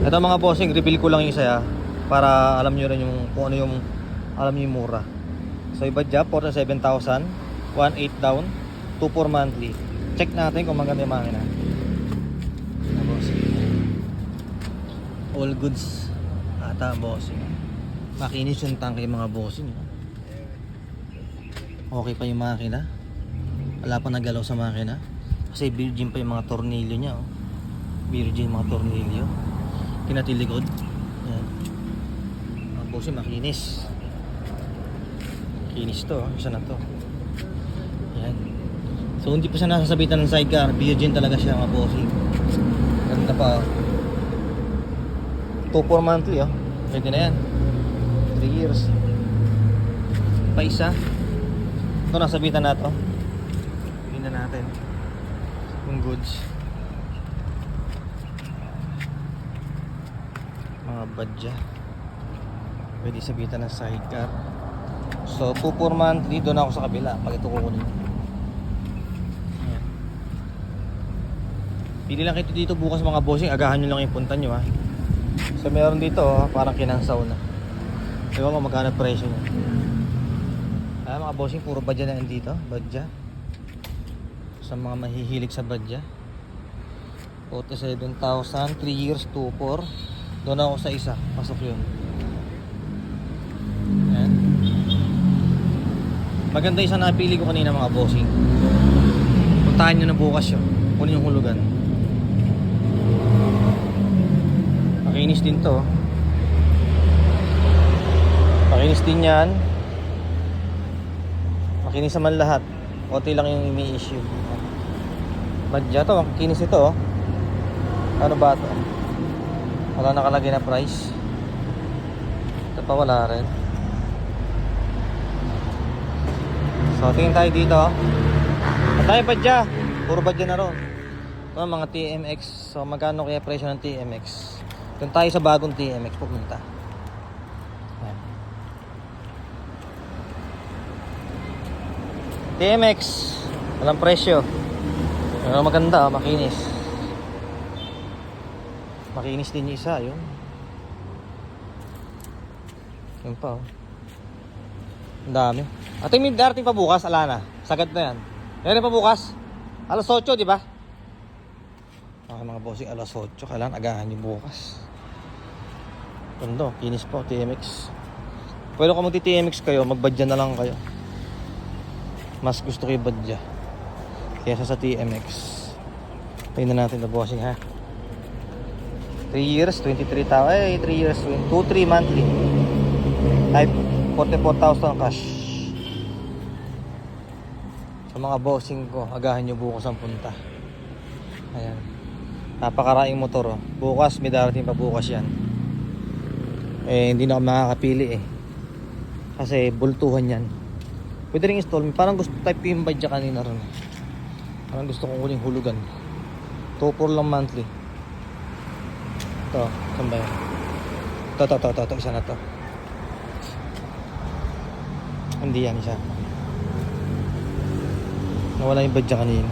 Ito mga bossing, reveal ko lang yung isa para alam nyo rin yung kung ano yung alam nyo yung mura. So iba dyan, 47,000, 1.8 down, 2.4 monthly. Check natin kung maganda yung makina. Na bossing, all goods ata bossing. Makinis yung tangke mga bossing. Okay pa yung makina, wala pa nagalaw sa makina kasi virgin pa yung mga tornilyo nya, oh. Virgin mga tornilyo, pinatilikod. Ayan. Mga bossing, makinis. Makinis to, isa na to. Ayan. So hindi pa siya nasasabitan ng sidecar, virgin talaga siya mga bossing. Ganda pa, oh. 2.4 monthly, oh. Pwede na yan, 3 years pa isa. Ito nasabitan na to. Tingnan natin yung goods, mga badya, pwede sabitan ng sidecar. So 2.4 monthly, doon ako sa kabila pag ito kukunin. Ayan. Pili lang kayo dito bukas mga bossing, agahan nyo lang yung punta nyo ha. So meron dito, oh, parang kinangsaw na. Diba kung magkano presyo nya. Mga bossing, puro badya na yan dito. Badya, sa mga mahihilig sa badya. 47,000, 3 years, 2.4. Doon ako sa isa, pasok yun. Ayan. Maganda isang napili ko kanina mga bossing. Puntahan nyo na bukas yun, kunin yung hulugan. Makinis din to. Makinis din yan. Makinis naman lahat. Konti lang yung imi-issue. Badya to, makikinis ito, oh. Ano ba ito? Wala nakalagay na price. Ito pa wala rin. So tingin tayo dito, oh. At tayo badya, puro badya na ron. Ito mga TMX. So magkano kaya presyo ng TMX? Doon tayo sa bagong TMX pupunta. Ayan. TMX, walang presyo. Pero maganda, oh, makinis. Makinis din yung isa, yun. Yun pa, oh. Ang dami. At may darating pa bukas, Alana. Sagad na yan. Meron pa bukas. Alas 8, di ba? Okay mga bossing, alas 8. Kailangan agahan yung bukas. Ganda, kinis po, TMX. Pwede kung magti-TMX kayo, magbadya na lang kayo. Mas gusto ko yung badya kaysa sa TMX. Tingnan natin na bossing ha. 3 years, 23,000. Ay, 3 years, 2-3 monthly. Type 44,000 cash. Sa mga bossing ko, agahan nyo bukas ang punta. Ayan. Napakaraing motor, oh. Bukas, may darating pa bukas yan. Eh, hindi na ako makakapili eh. Kasi bultuhan yan. Pwede rin install. Parang gusto type ko yung badya kanina rin. Parang gusto kong uling hulugan. 2.4 lang monthly. Ito, saan ba yun? Ito, isa na to. Hindi yan, isa. Nawala yung badya kanina.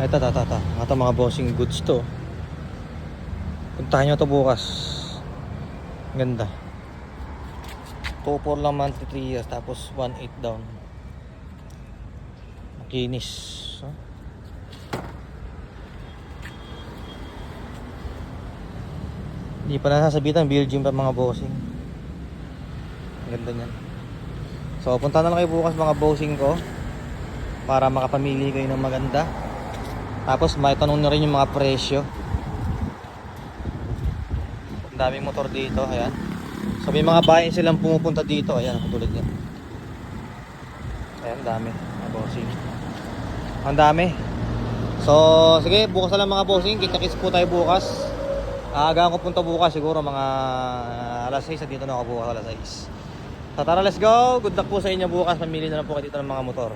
Ay, ito. Ito mga bossing goods to. Puntahan nyo ito bukas. Ganda. 2.4 lang monthly, 3 years, tapos 1.8 down. Makinis, huh? Hindi pa nasasabitan, virgin pa mga bossing. Ganda niyan. So punta na lang kayo bukas mga bossing ko para makapamili kayo ng maganda. Tapos may tanong na rin yung mga presyo. Ang daming motor dito, ayan. So may mga bayan silang pumupunta dito. Ayan, katulad yan. Ayan, dami mga bossing. Ang dami. So sige, bukas na lang mga bossing. Kita-kits po tayo bukas. Agahan ko punta bukas. Siguro mga alas 6. Dito na ako bukas alas 6. So tara, let's go. Good luck po sa inyo bukas. Mamili na lang po kayo dito ng mga motor.